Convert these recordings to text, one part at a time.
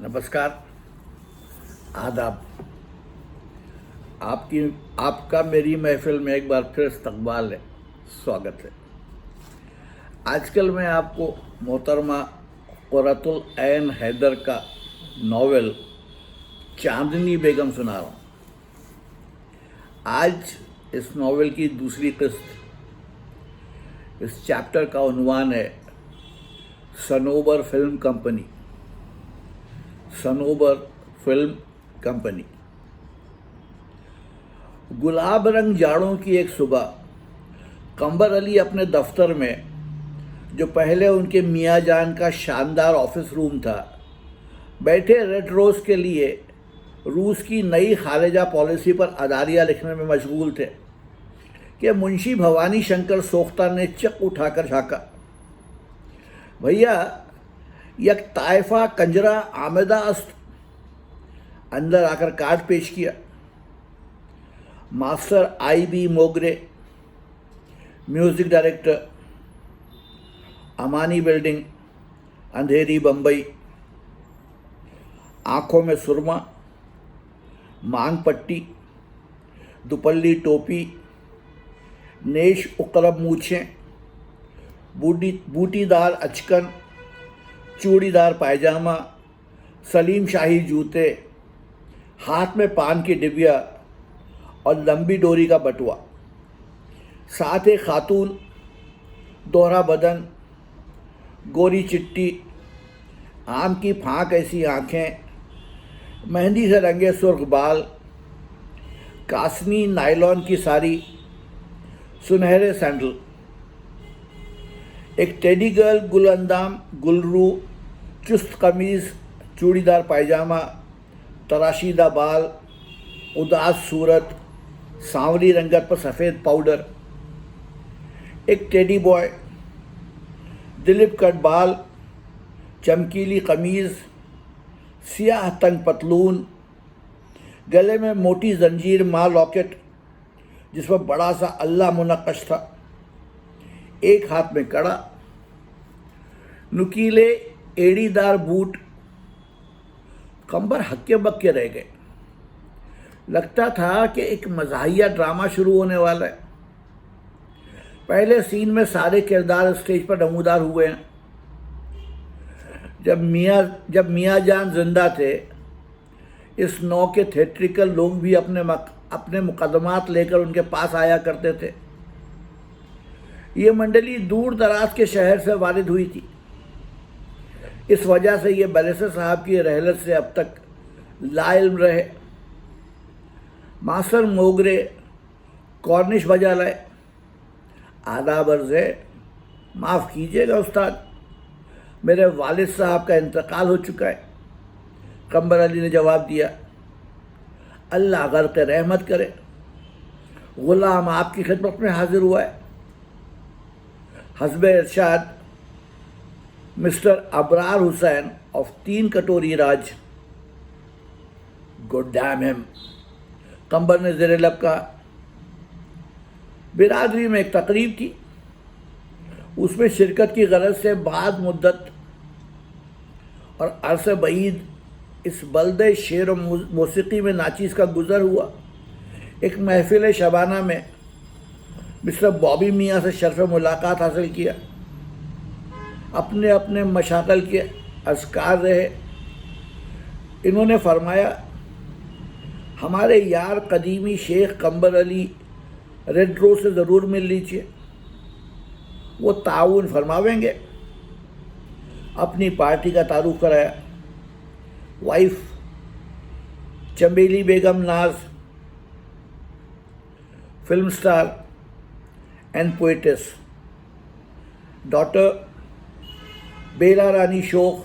नमस्कार, आदाब। आपका मेरी महफिल में एक बार फिर इस्तकबाल है, स्वागत है। आजकल मैं आपको मोहतरमा क़ुर्रतुल ऐन हैदर का नावल चांदनी बेगम सुना रहा हूँ। आज इस नावल की दूसरी किस्त, इस चैप्टर का उन्वान है Sanobar film company. Sanobar film company. गुलाब रंग जाड़ों की एक सुबह कंबर अली अपने दफ्तर में, जो पहले उनके मियाँ जान का शानदार ऑफिस रूम था, बैठे रेड रोज के लिए रूस की नई खारिजा पॉलिसी पर अदारिया लिखने में मशगूल थे कि मुंशी भवानी शंकर सोख्ता ने चक उठाकर झाँका। भैया, यक ताइफा कंजरा आमदा अस्त। अंदर आकर कार्ड पेश किया। मास्टर IB मोगरे, म्यूजिक डायरेक्टर, अमानी बिल्डिंग, अंधेरी बम्बई। आंखों में सुरमा, मांग पट्टी, दुपल्ली टोपी, नेश उकरब मूछें, बूटीदार अचकन, चूड़ीदार पायजामा, सलीम शाही जूते, हाथ में पान की डिबिया और लंबी डोरी का बटुआ। साथ एक खातून, दोहरा बदन, गोरी चिट्टी, आम की फांक ऐसी आँखें, मेहंदी से रंगे सुर्ख बाल, कासनी नायलॉन की साड़ी, सुनहरे सैंडल। एक टेडी गर्ल, गुलंदाम, गुलरू, चुस्त कमीज़, चूड़ीदार पायजामा, तराशीदा बाल, उदास सूरत, सांवली रंगत पर सफ़ेद पाउडर। एक टेडी बॉय, दिलीप कट बाल, चमकीली कमीज़, सियाह तंग पतलून, गले में मोटी जंजीर माँ लॉकेट जिस पर बड़ा सा अल्लाह मुनक्कश था। एक हाथ में कड़ा, नुकीले एड़ीदार बूट। कंबर हक्के बक्के रह गए। लगता था कि एक मज़ाहिया ड्रामा शुरू होने वाला है। पहले सीन में सारे किरदार स्टेज पर नमूदार हुए हैं। जब मियाँ जान जिंदा थे, इस नौ के थिएट्रिकल लोग भी अपने मुकदमात लेकर उनके पास आया करते थे। ये मंडली दूर दराज के शहर से वारिद हुई थी। इस वजह से ये बैरिस्टर साहब की रहलत से अब तक लाइल्म रहे। मास्टर मोगरे कॉर्निश बजा लाए। आदाब अर्ज़ है, माफ़ कीजिएगा उस्ताद, मेरे वालिद साहब का इंतकाल हो चुका है। कंबर अली ने जवाब दिया। अल्लाह गर्क़ रहमत करे, ग़ुलाम आपकी खिदमत में हाजिर हुआ है। हस्बे इरशाद मिस्टर अबरार हुसैन ऑफ 3 कटोरी राज। गुड डैम हिम, कंबर ने ज़ेरे लब कहा। बिरादरी में एक तकरीब थी। उसमें शिरकत की गरज से बाद मुद्दत और अरसे बईद इस बल्दे शेर और मौसीकी में नाचीज़ का गुज़र हुआ। एक महफिल शबाना में मिस्टर बॉबी मियाँ से शर्फ मुलाकात हासिल किया। अपने अपने मशागल के अज़कार रहे। इन्होंने फरमाया, हमारे यार कदीमी शेख कंबर अली रेड रोज से ज़रूर मिल लीजिए, वो ताउन फरमावेंगे। अपनी पार्टी का तारुफ कराया। Wife Chameli Begum Naaz, film star and poetess. Daughter Bela Rani Shokh,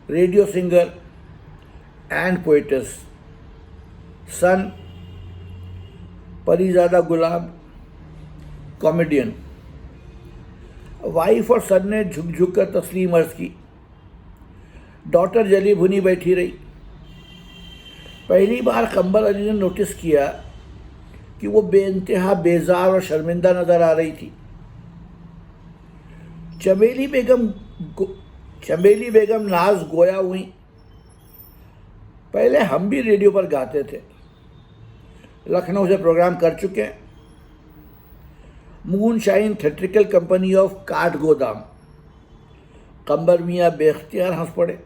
radio singer and poetess. Son Parizada Ghulam, comedian. Wife और सन ने झुक झुक कर तस्लीम अर्ज़ की। डॉटर जली भुनी बैठी रही। पहली बार कंबर अली ने नोटिस किया कि वो बेइंतहा बेजार और शर्मिंदा नज़र आ रही थी। चमेली बेगम नाज गोया हुई। पहले हम भी रेडियो पर गाते थे, लखनऊ से प्रोग्राम कर चुके हैं। मूनशाइन थिएट्रिकल कंपनी ऑफ काठ गोदाम। कंबर मियाँ बेख्तियार हंस पड़े।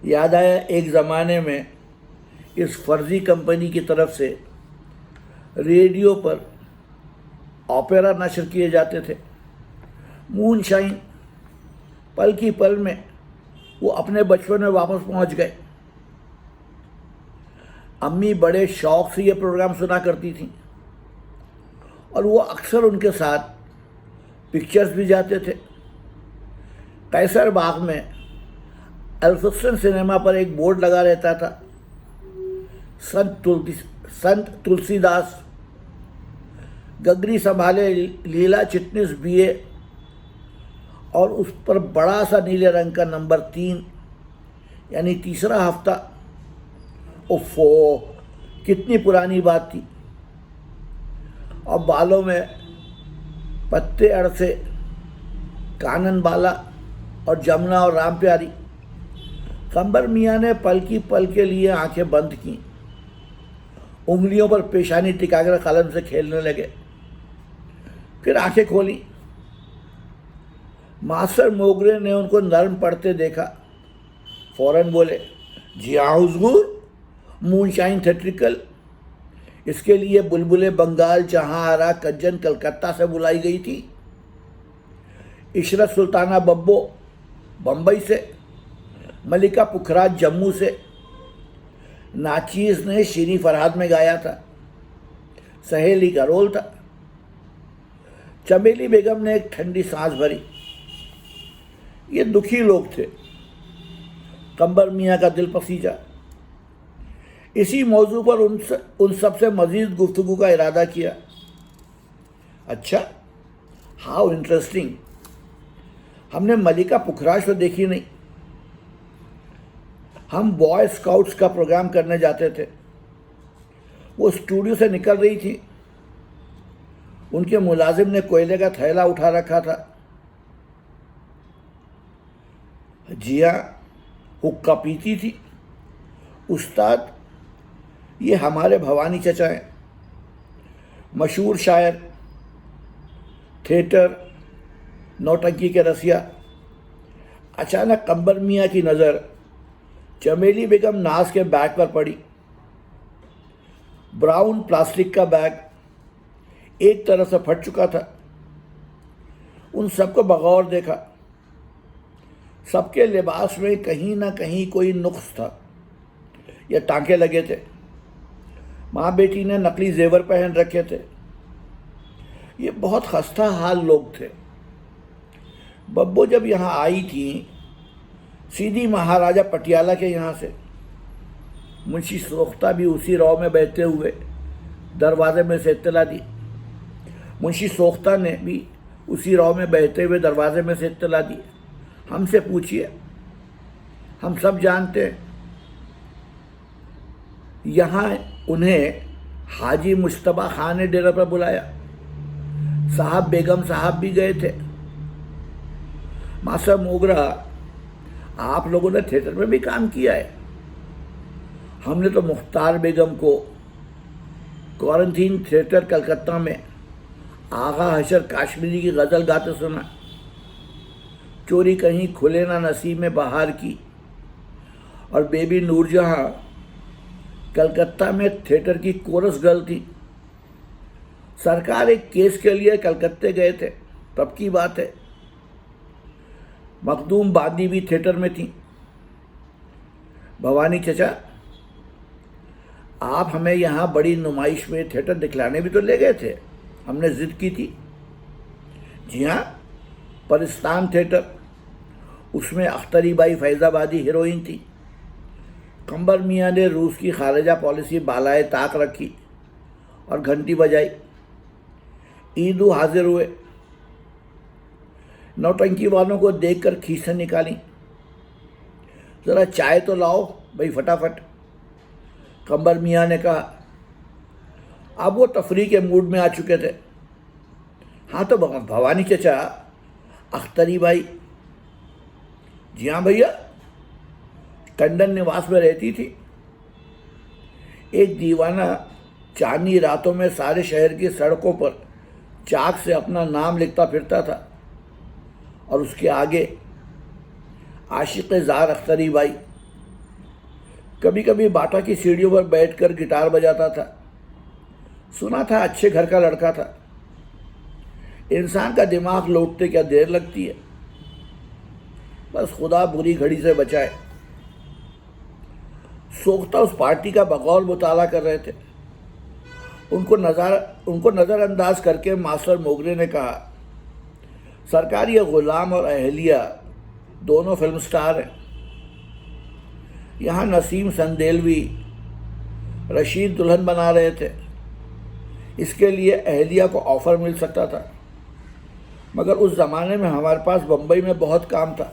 याद आया एक ज़माने में इस फर्जी कंपनी की तरफ से रेडियो पर ऑपेरा नशर किए जाते थे। मूनशाइन, पल की पल में वो अपने बचपन में वापस पहुंच गए। अम्मी बड़े शौक से ये प्रोग्राम सुना करती थी और वो अक्सर उनके साथ पिक्चर्स भी जाते थे। कैसर बाग में अल्फिक्सन सिनेमा पर एक बोर्ड लगा रहता था, संत तुलसीदास, गगरी संभाले लीला चिटनिस बीए, और उस पर बड़ा सा नीले रंग का नंबर 3 यानी तीसरा हफ्ता। ओफो, कितनी पुरानी बात थी। और बालों में पत्ते अड़से, कानन बाला और जमुना और राम प्यारी। कंबर मियाँ ने पल की पल के लिए आंखें बंद की, उंगलियों पर पेशानी टिकाकर कलम से खेलने लगे। फिर आंखें खोली। मास्टर मोगरे ने उनको नर्म पढ़ते देखा। फौरन बोले, जी हाँ हुजूर, मूनशाइन थिएट्रिकल, इसके लिए बुलबुले बंगाल, जहां आरा कज्जन कलकत्ता से बुलाई गई थी, इशरत सुल्ताना बब्बो बम्बई से, मलिका पुखराज जम्मू से। नाचीज ने शीरी फरहाद में गाया था, सहेली का रोल था। चमेली बेगम ने एक ठंडी सांस भरी। ये दुखी लोग थे। कंबर मियाँ का दिल पसीजा। इसी मौजू पर उन सबसे मजीद गुफ्तगू का इरादा किया। अच्छा, हाउ इंटरेस्टिंग। हमने मलिका पुखराज तो देखी नहीं। हम बॉय स्काउट्स का प्रोग्राम करने जाते थे। वो स्टूडियो से निकल रही थी। उनके मुलाजिम ने कोयले का थैला उठा रखा था। जिया हुक्का पीती थी। उस्ताद, ये हमारे भवानी चचा हैं, मशहूर शायर, थिएटर, नौटंकी के रसिया। अचानक कंबर मियाँ की नज़र चमेली बेगम नाज के बैग पर पड़ी। ब्राउन प्लास्टिक का बैग एक तरफ से फट चुका था। उन सबको बगौर देखा। सबके लिबास में कहीं ना कहीं कोई नुक्स था या टांके लगे थे। माँ बेटी ने नकली जेवर पहन रखे थे। ये बहुत खस्ता हाल लोग थे। बब्बो जब यहाँ आई थी, सीधी महाराजा पटियाला के यहाँ से। मुंशी सोख्ता भी उसी रौ में बहते हुए दरवाजे में से इत्तला दी। मुंशी सोख्ता ने भी उसी रौ में बहते हुए दरवाजे में से इत्तला दी। हमसे पूछिए, हम सब जानते हैं। यहाँ उन्हें हाजी मुश्तबा खान ने डेरा पर बुलाया। साहब बेगम साहब भी गए थे। मास्टर मोगरा, आप लोगों ने थिएटर में भी काम किया है। हमने तो मुख्तार बेगम को क्वारंटीन थिएटर कलकत्ता में आगा हशर काश्मीरी की गज़ल गाते सुना। चोरी कहीं खुले ना नसीब में बहार की और बेबी नूरजहां कलकत्ता में थिएटर की कोरस गर्ल थी। सरकार एक केस के लिए कलकत्ते गए थे, तब की बात है। मखदूम बादी भी थिएटर में थी। भवानी चचा, आप हमें यहाँ बड़ी नुमाइश में थिएटर दिखलाने भी तो ले गए थे। हमने जिद की थी। जी हाँ, परिस्तान थिएटर, उसमें अख्तरी बाई फैज़ाबादी हीरोइन थी। कंबर मियाँ ने रूस की खारजा पॉलिसी बालाए ताक रखी और घंटी बजाई। ईदू हाजिर हुए। नौटंकी वालों को देखकर खीसें निकाली। ज़रा चाय तो लाओ भाई फटाफट, कंबर मियाँ ने कहा। अब वो तफरीह के मूड में आ चुके थे। हाँ तो भवानी चचा, अख्तरी भाई। जी हाँ भैया, टंडन निवास में रहती थी। एक दीवाना चांदनी रातों में सारे शहर की सड़कों पर चाक से अपना नाम लिखता फिरता था और उसके आगे आशिक़ ज़ार अख्तरी भाई कभी कभी बाटा की सीढ़ियों पर बैठकर गिटार बजाता था। सुना था अच्छे घर का लड़का था। इंसान का दिमाग लौटते क्या देर लगती है, बस खुदा बुरी घड़ी से बचाए। सोख्ता उस पार्टी का बगौर मुताला कर रहे थे। उनको नज़रअंदाज करके मास्टर मोगरे ने कहा, सरकार ये गुलाम और अहलिया दोनों फिल्म स्टार हैं। यहाँ नसीम संदेलवी रशीद दुल्हन बना रहे थे। इसके लिए अहलिया को ऑफ़र मिल सकता था, मगर उस ज़माने में हमारे पास बम्बई में बहुत काम था।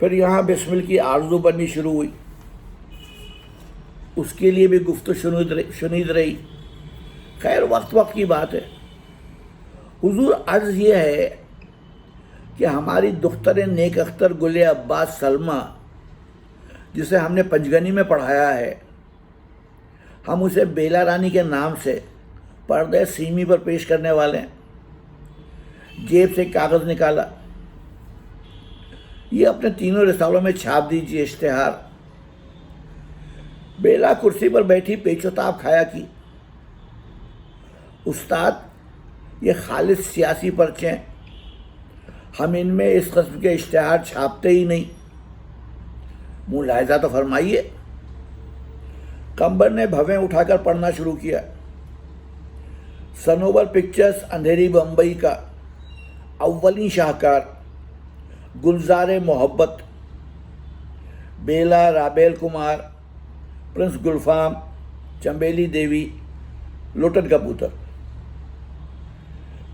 फिर यहाँ बिस्मिल की आरज़ू बननी शुरू हुई। उसके लिए भी गुफ्तगू शुनीद रही। खैर, वक्त वक्त की बात है। हुजूर, अर्ज़ ये है कि हमारी दुख्तर नेक अख्तर गुल अब्बास सलमा, जिसे हमने पंजगनी में पढ़ाया है, हम उसे बेला रानी के नाम से पर्दे सीमी पर पेश करने वाले हैं। जेब से कागज़ निकाला। ये अपने तीनों रिसालों में छाप दीजिए इश्तिहार। बेला कुर्सी पर बैठी पेचोताब खाया की, उस्ताद, ये खालिस सियासी पर्चे हैं, हम इनमें इस किस्म के इश्तिहार छापते ही नहीं। मुलाहिजा तो फरमाइए। कंबर ने भवें उठाकर पढ़ना शुरू किया। सनोबर पिक्चर्स अंधेरी बम्बई का अव्वली शाहकार गुलजार मोहब्बत, बेला, राबेल कुमार, प्रिंस गुलफाम, चंबेली देवी, लोटन कबूतर।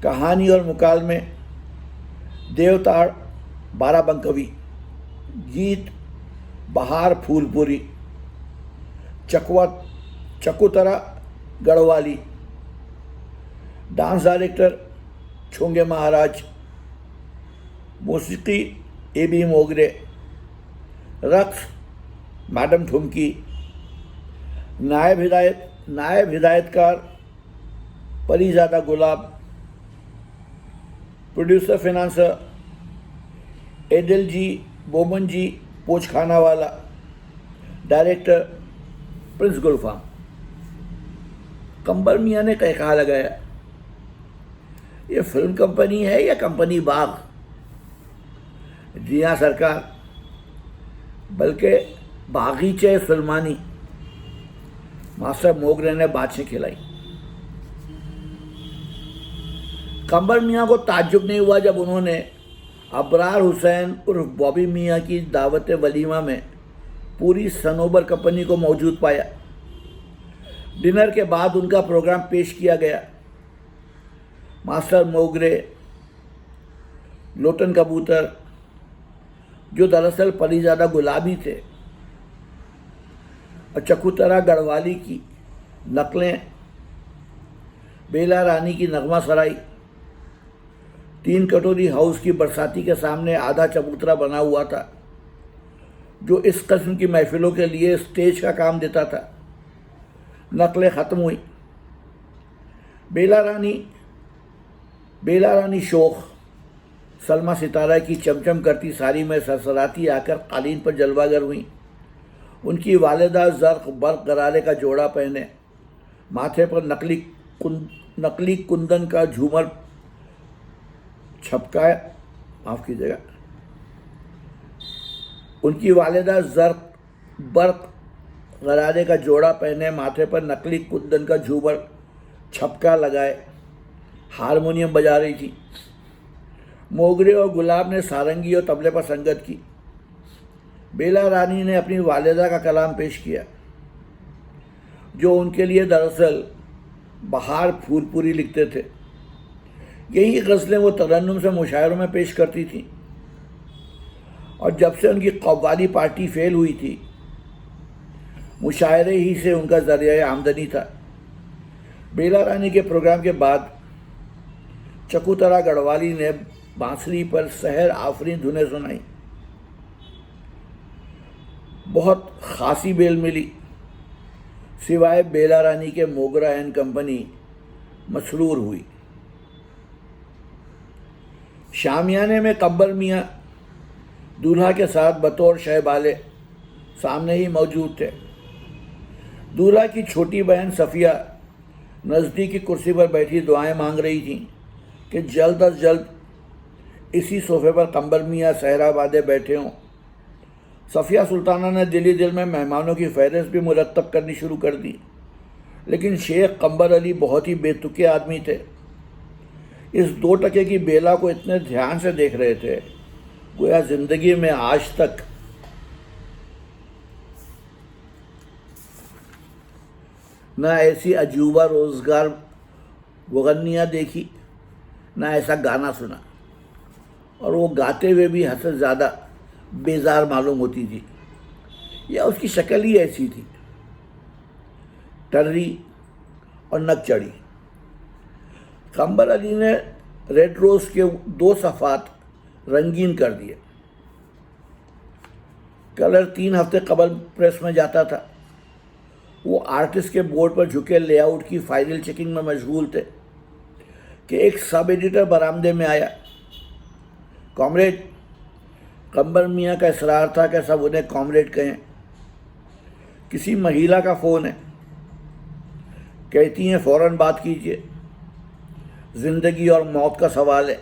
कहानी और मुकालमे देवताड़ बाराबंकवी, गीत बहार फूलपुरी, चकुतरा गढ़वाली, डांस डायरेक्टर छोंगे महाराज, मौसीकी ए.बी. मोगरे, रक्स मैडम ठुमकी, नायब हिदायतकार परीज़ादा गुलाब, प्रोड्यूसर फिनांसर एडल जी, बोमन जी पोचखाना वाला, डायरेक्टर प्रिंस गुलफाम। कंबर मियाँ ने कहा लगाया, ये फिल्म कंपनी है या कंपनी बाग? जी हाँ सरकार, बल्कि बागीचे सुलमानी। मास्टर मोगरे ने बातें खिलाई। कंबर मियाँ को ताज्जुब नहीं हुआ जब उन्होंने अबरार हुसैन उर्फ बॉबी मियाँ की दावत वलीमा में पूरी सनोबर कंपनी को मौजूद पाया। डिनर के बाद उनका प्रोग्राम पेश किया गया। मास्टर मोगरे, लोटन कबूतर, जो दरअसल परीज़ादा गुलाबी थे, और चकुतरा गढ़वाली की नकलें, बेला रानी की नगमा सराई, तीन कटोरी हाउस की बरसाती के सामने आधा चबूतरा बना हुआ था, जो इस किस्म की महफिलों के लिए स्टेज का काम देता था। नकलें ख़त्म हुई। बेला रानी शोख सलमा सितारा की चमचम करती साड़ी में सरसराती आकर कालीन पर जलवागर हुई। उनकी वालिदा ज़र्क बर्क गरारे का जोड़ा पहने, माथे पर नकली कुंदन का झूमर छपकाए, माफ़ कीजिएगा, उनकी वालिदा ज़र्क बर्क गरारे का जोड़ा पहने, माथे पर नकली कुंदन का झूमर छपका लगाए हारमोनियम बजा रही थी। मोगरे और गुलाब ने सारंगी और तबले पर संगत की। बेला रानी ने अपनी वालिदा का कलाम पेश किया, जो उनके लिए दरअसल बहार फूलपुरी लिखते थे। यही गज़लें वो तरन्नुम से मुशायरों में पेश करती थीं, और जब से उनकी कव्वाली पार्टी फेल हुई थी, मुशायरे ही से उनका ज़रिया आमदनी था। बेला रानी के प्रोग्राम के बाद चकुतरा गढ़वाली ने बांसुरी पर सहर आफरीन धुनें सुनाई। बहुत खासी बेल मिली, सिवाय बेला रानी के मोगरा एंड कंपनी मसरूर हुई। शामियाने में कब्बर मियाँ दूल्हा के साथ बतौर शहबाले सामने ही मौजूद थे। दूल्हा की छोटी बहन सफ़िया नज़दीकी कुर्सी पर बैठी दुआएं मांग रही थी कि जल्द अज जल्द इसी सोफे पर कब्बर मियाँ सहरा बांधे बैठे हों। सफ़िया सुल्ताना ने दिली दिल में मेहमानों की फहरिस्त भी मुरतब करनी शुरू कर दी, लेकिन शेख कब्बर अली बहुत ही बेतुके आदमी थे। इस 2 टके की बेला को इतने ध्यान से देख रहे थे गोया ज़िंदगी में आज तक न ऐसी अजूबा रोज़गार वगन्नियाँ देखी, न ऐसा गाना सुना, और वो गाते हुए भी हद से ज़्यादा बेजार मालूम होती थी, या उसकी शक्ल ही ऐसी थी, टर्री और नक चढ़ी। कब्बर अली ने रेड रोज़ के 2 सफ़ात रंगीन कर दिए। कलर 3 हफ्ते कबल प्रेस में जाता था। वो आर्टिस्ट के बोर्ड पर झुके लेआउट की फाइनल चेकिंग में मशगूल थे कि एक सब एडिटर बरामदे में आया। कॉमरेड, कब्बर मियाँ का इसरार था कि सब उन्हें कॉमरेड कहें। किसी महिला का फ़ोन है, कहती हैं फ़ौरन बात कीजिए, ज़िंदगी और मौत का सवाल है।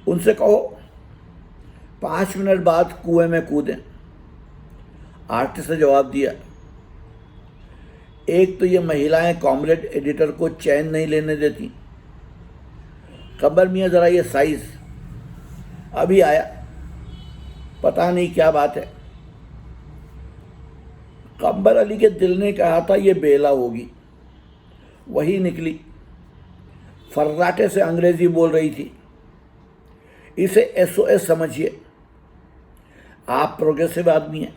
उनसे कहो 5 मिनट बाद कुएं में कूदें। आर्टिस्ट ने जवाब दिया, एक तो ये महिलाएं कॉमरेड एडिटर को चैन नहीं लेने देती। कब्बर मियाँ ज़रा ये साइज़, अभी आया, पता नहीं क्या बात है। कब्बर अली के दिल ने कहा था ये बेला होगी, वही निकली। फर्राटे से अंग्रेज़ी बोल रही थी। इसे SOS समझिए। आप प्रोग्रेसिव आदमी हैं,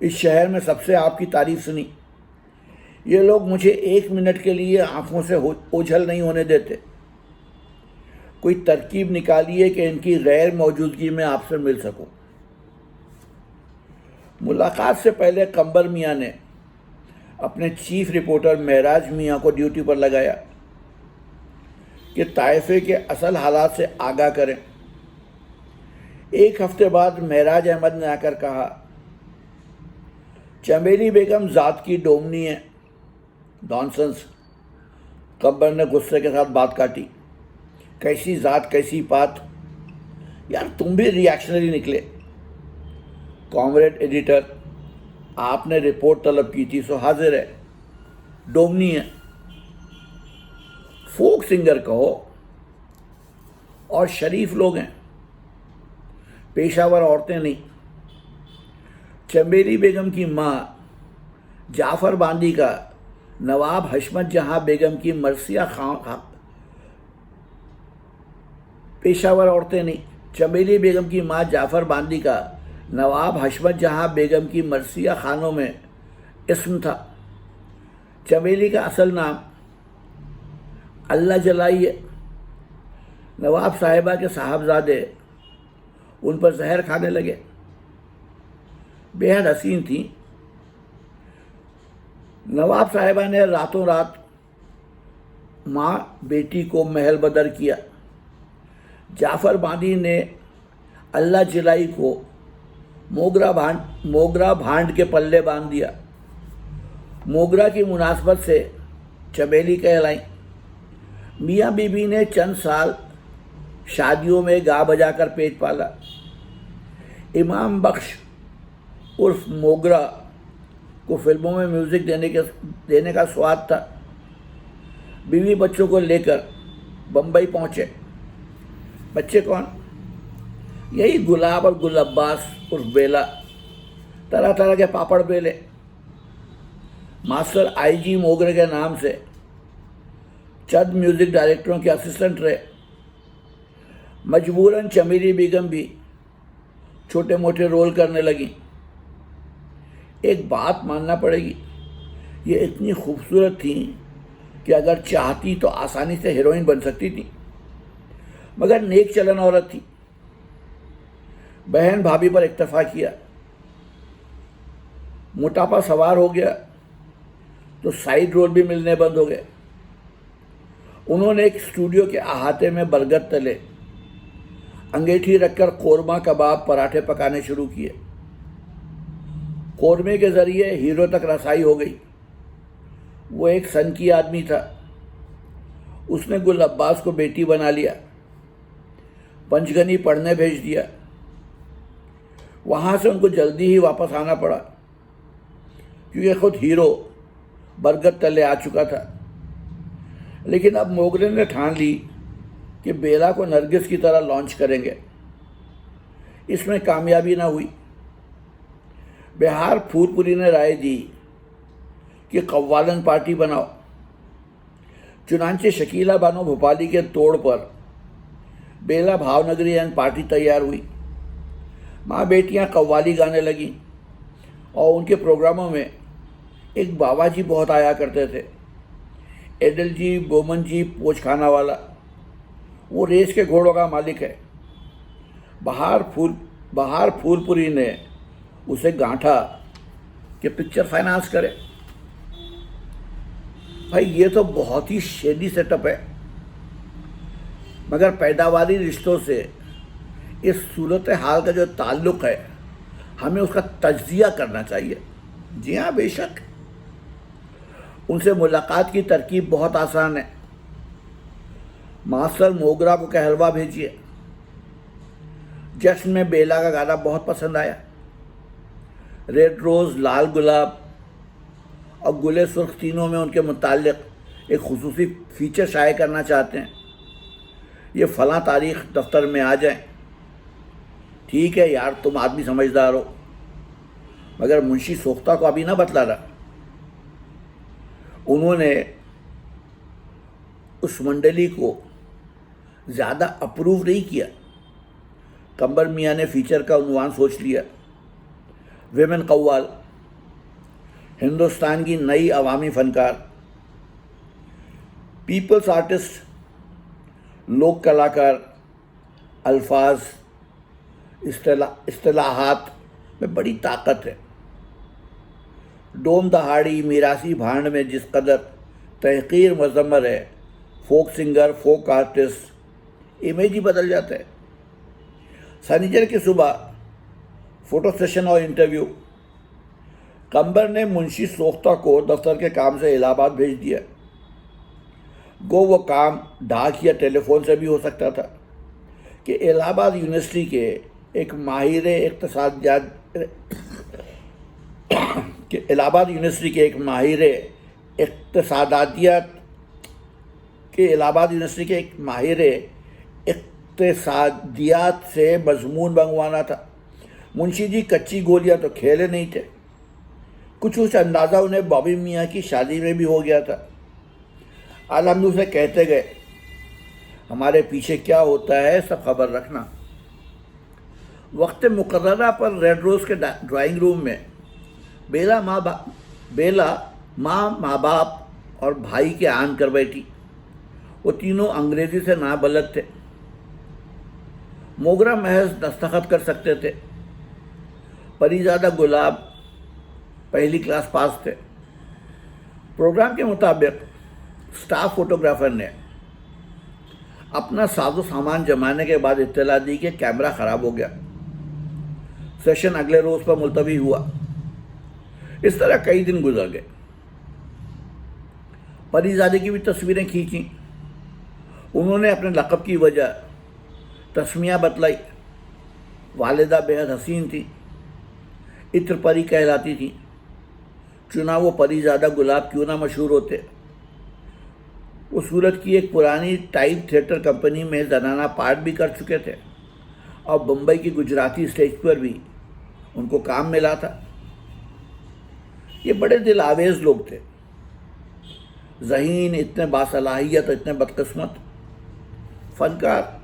इस शहर में सबसे आपकी तारीफ सुनी। ये लोग मुझे 1 मिनट के लिए आंखों से ओझल नहीं होने देते। कोई तरकीब निकालिए कि इनकी गैर मौजूदगी में आपसे मिल सकूं। मुलाकात से पहले कब्बर मियाँ ने अपने चीफ रिपोर्टर महराज मियाँ को ड्यूटी पर लगाया कि ताइफे के असल हालात से आगाह करें। 1 हफ्ते बाद महराज अहमद ने आकर कहा, चमेली बेगम ज़ात की डोमनी है। नॉनसेंस। कब्बर ने गुस्से के साथ बात काटी। कैसी ज़ात कैसी बात, यार तुम भी रिएक्शनरी निकले। कॉमरेड एडिटर, आपने रिपोर्ट तलब की थी सो हाजिर है। डोमनी है, फोक सिंगर कहो, और शरीफ लोग हैं, पेशावर औरतें नहीं। चमेली बेगम की माँ जाफ़र बांदी का नवाब हशमत जहाँ बेगम की मरसिया खां, पेशावर औरतें नहीं। चमेली बेगम की माँ जाफ़र बांदी का नवाब हशमत जहाँ बेगम की मरसिया खानों में इस्म था। चमेली का असल नाम अल्लाह जलाई है। नवाब साहिबा के साहबजादे उन पर जहर खाने लगे। बेहद हसीन थी। नवाब साहिबा ने रातों रात माँ बेटी को महल बदर किया। जाफ़र बांदी ने अल्लाह जलाई को मोगरा भांड के पल्ले बांध दिया। मोगरा की मुनासबत से चमेली कहलाई। मियाँ बीबी ने चंद साल शादियों में गा बजा कर पेट पाला। इमाम बख्श उर्फ मोगरा को फिल्मों में म्यूज़िक देने का स्वाद था। बीवी बच्चों को लेकर बम्बई पहुँचे। बच्चे कौन? यही गुलाब और गुल अब्बास उर्फ बेला। तरह तरह के पापड़ बेले। मास्टर IG मोगरे के नाम से चंद म्यूज़िक डायरेक्टरों के असिस्टेंट रहे। मजबूरन चमेली बेगम भी छोटे मोटे रोल करने लगी। एक बात मानना पड़ेगी, ये इतनी खूबसूरत थी कि अगर चाहती तो आसानी से हीरोइन बन सकती थी, मगर नेक चलन औरत थी। बहन भाभी पर इक्तफा किया। मोटापा सवार हो गया तो साइड रोल भी मिलने बंद हो गए। उन्होंने एक स्टूडियो के अहाते में बरगद तले अंगीठी रखकर कोरमा कबाब पराठे पकाने शुरू किए। कोरमे के जरिए हीरो तक रसाई हो गई। वो एक सन की आदमी था। उसने गुल अब्बास को बेटी बना लिया, पंचगनी पढ़ने भेज दिया। वहाँ से उनको जल्दी ही वापस आना पड़ा क्योंकि खुद हीरो बरगद तले आ चुका था। लेकिन अब मोगरे ने ठान ली कि बेला को नरगिस की तरह लॉन्च करेंगे। इसमें कामयाबी ना हुई। बिहार फूलपुरी ने राय दी कि कव्वालन पार्टी बनाओ। चुनांचे शकीला बानो भोपाली के तोड़ पर बेला भावनगरी एंड पार्टी तैयार हुई। माँ बेटियाँ कव्वाली गाने लगी और उनके प्रोग्रामों में एक बाबा जी बहुत आया करते थे, एडल जी, बोमन जी, पोचखाना वाला। वो रेस के घोड़ों का मालिक है। बहार फूलपुरी ने उसे गांठा कि पिक्चर फाइनेंस करे। भाई ये तो बहुत ही शेडी सेटअप है, मगर पैदावारी रिश्तों से इस सूरत हाल का जो ताल्लुक़ है हमें उसका तज्जिया करना चाहिए। जी हाँ, बेशक उनसे मुलाकात की तरकीब बहुत आसान है। मास्टर मोगरा को कहलवा भेजिए। जश्न में बेला का गाना बहुत पसंद आया। रेड रोज़, लाल गुलाब और गुले सुर्ख तीनों में उनके मुताल्लिक़ एक खुसूसी फीचर शाये करना चाहते हैं। ये फ़लाँ तारीख़ दफ्तर में आ जाएं। ठीक है यार, तुम आदमी समझदार हो, मगर मुंशी सोख्ता को अभी ना बतला रहा। उन्होंने उस मंडली को ज़्यादा अप्रूव नहीं किया। कंबर मियाँ ने फीचर का उन्वान सोच लिया, विमेन कव्वाल, हिंदुस्तान की नई अवामी फ़नकार, पीपल्स आर्टिस्ट, लोक कलाकार। अल्फाज, इस्तिलाहात में बड़ी ताकत है। डोम दहाड़ी मीरासी भांड में जिस कदर तहकीर मज़म्मर है, folk singer, folk artist, image ही बदल जाता है। सनीचर की सुबह फ़ोटो सेशन और इंटरव्यू। कंबर ने मुंशी सोख्ता को दफ्तर के काम से इलाहाबाद भेज दिया। गो वो काम डाक या टेलीफोन से भी हो सकता था कि इलाहाबाद यूनिवर्सिटी के एक माहिर इक़्तिसादियात इक़्तिसादियात से मज़मून मंगवाना था। मुंशी जी कच्ची गोलियां तो खेले नहीं थे। कुछ अंदाज़ा उन्हें बॉबी मियाँ की शादी में भी हो गया था। आलमदू से कहते गए, हमारे पीछे क्या होता है सब खबर रखना। वक्त मुकर्ररा पर रेड रोज़ के ड्राइंग रूम में बेला माँ बाप और भाई के आन कर बैठी। वो तीनों अंग्रेज़ी से नाबलद थे। मोगरा महज दस्तखत कर सकते थे। परीज़ादा गुलाब पहली क्लास पास थे। प्रोग्राम के मुताबिक स्टाफ फोटोग्राफर ने अपना साजो सामान जमाने के बाद इत्तला दी कि कैमरा ख़राब हो गया। सेशन अगले रोज़ पर मुलतवी हुआ। इस तरह कई दिन गुजर गए। परीज़ादे की भी तस्वीरें खींची। उन्होंने अपने लक़ब की वजह तस्मिया बतलाई। वालिदा बेहद हसीन थी, इत्र परी कहलाती थी। चुना वो परीज़ादा गुलाब क्यों ना मशहूर होते। वो सूरत की एक पुरानी टाइप थिएटर कंपनी में ज़नाना पार्ट भी कर चुके थे और बम्बई की गुजराती स्टेज पर भी उनको काम मिला था। ये बड़े दिल आवेज़ लोग थे। ज़हीन, इतने बासलाहियत, इतने बदकिस्मत फ़नकार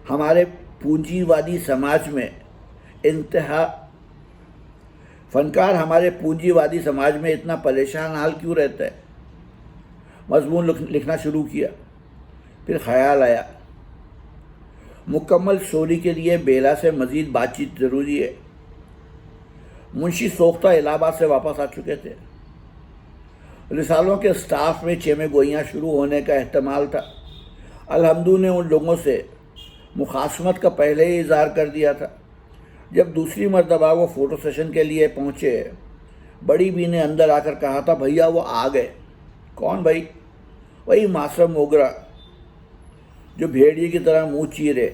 हमारे पूंजीवादी समाज में इतना परेशान हाल क्यों रहता है। मजमून लिखना शुरू किया। फिर ख्याल आया मुकम्मल स्टोरी के लिए बेला से मज़ीद बातचीत ज़रूरी है। मुंशी सोख्ता इलाहाबाद से वापस आ चुके थे। रिसालों के स्टाफ में चेमे गोइयाँ शुरू होने का एहतमाल था। अलहमदू ने उन लोगों से मुखासमत का पहले ही इज़हार कर दिया था। जब दूसरी मरतबा वो फ़ोटो सेशन के लिए पहुँचे, बड़ी बी ने अंदर आकर कहा था, भैया वो आ गए। कौन भाई? वही मासूम मोगरा जो भेड़िए की तरह मुंह चीरे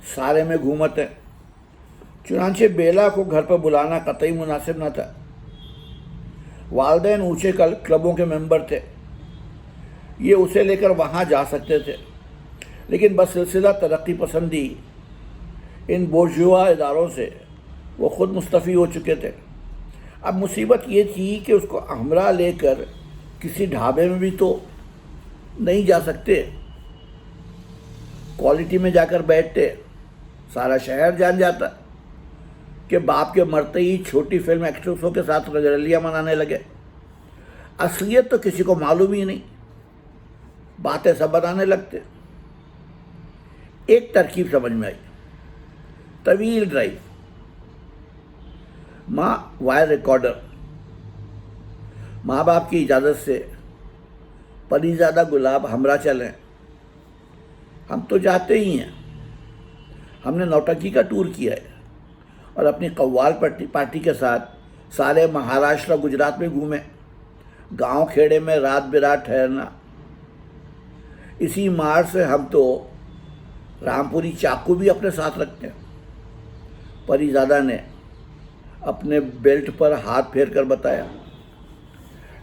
सारे में घूमते। चुनांचे बेला को घर पर बुलाना कतई मुनासिब न था। वालदैन ऊंचे क्लबों के मेंबर थे, ये उसे लेकर वहाँ जा सकते थे, लेकिन बस सिलसिला तरक्की पसंदी इन बोर्जुआ इदारों से वो खुद मुस्तफ़ी हो चुके थे। अब मुसीबत ये थी कि उसको हमरा लेकर किसी ढाबे में भी तो नहीं जा सकते। क्वालिटी में जाकर बैठते, सारा शहर जान जाता कि बाप के मरते ही छोटी फिल्म एक्ट्रेसों के साथ रंगरलियाँ मनाने लगे। असलियत तो किसी को मालूम ही नहीं, बातें सब बनाने लगते। एक तरकीब समझ में आई, तवील ड्राइव, माँ वायर रिकॉर्डर, माँ बाप की इजाज़त से परीज़ादा गुलाब हमरा चलें। हम तो जाते ही हैं। हमने नौटंकी का टूर किया है और अपनी कव्वाल पार्टी के साथ सारे महाराष्ट्र गुजरात में घूमे, गांव खेड़े में रात बिरात ठहरना। इसी मार से हम तो रामपुरी चाकू भी अपने साथ रखते हैं। परीज़ादा ने अपने बेल्ट पर हाथ फेर कर बताया।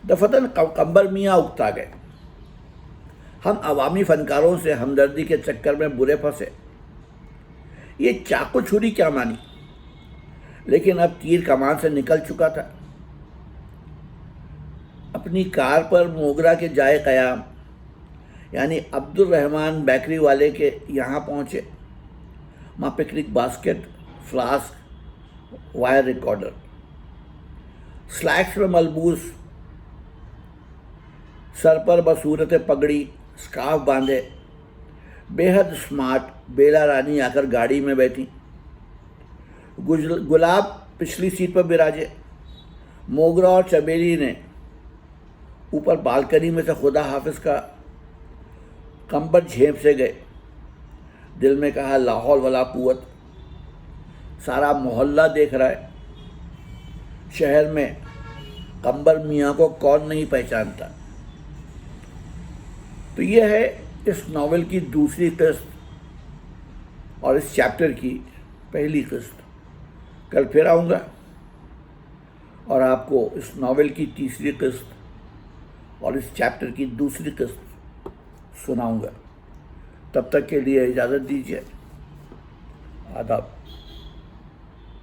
दफतन कंबर मियाँ उकता गए। हम अवामी फनकारों से हमदर्दी के चक्कर में बुरे फंसे। ये चाकू छुरी क्या मानी, लेकिन अब तीर कमान से निकल चुका था। अपनी कार पर मोगरा के जाए क़याम यानी अब्दुल रहमान बेकरी वाले के यहाँ पहुँचे। माँ picnic basket, flask, wire recorder, slacks में मलबूस, सर पर बसूरत पगड़ी, स्कार्फ बांधे, बेहद स्मार्ट बेला रानी आकर गाड़ी में बैठी। गुलाब पिछली सीट पर बिराजे। मोगरा और चमेली ने ऊपर बालकनी में से खुदा हाफिज का कंबल झेप से गए। दिल में कहा, लाहौल वला कुव्वत, सारा मोहल्ला देख रहा है। शहर में कंबर मियाँ को कौन नहीं पहचानता। तो यह है इस नावल की दूसरी किस्त और इस चैप्टर की पहली किस्त। कल फिर आऊँगा और आपको इस नावल की तीसरी किस्त और इस चैप्टर की दूसरी किस्त सुनाऊँगा। तब तक के लिए इजाज़त दीजिए। आदाब।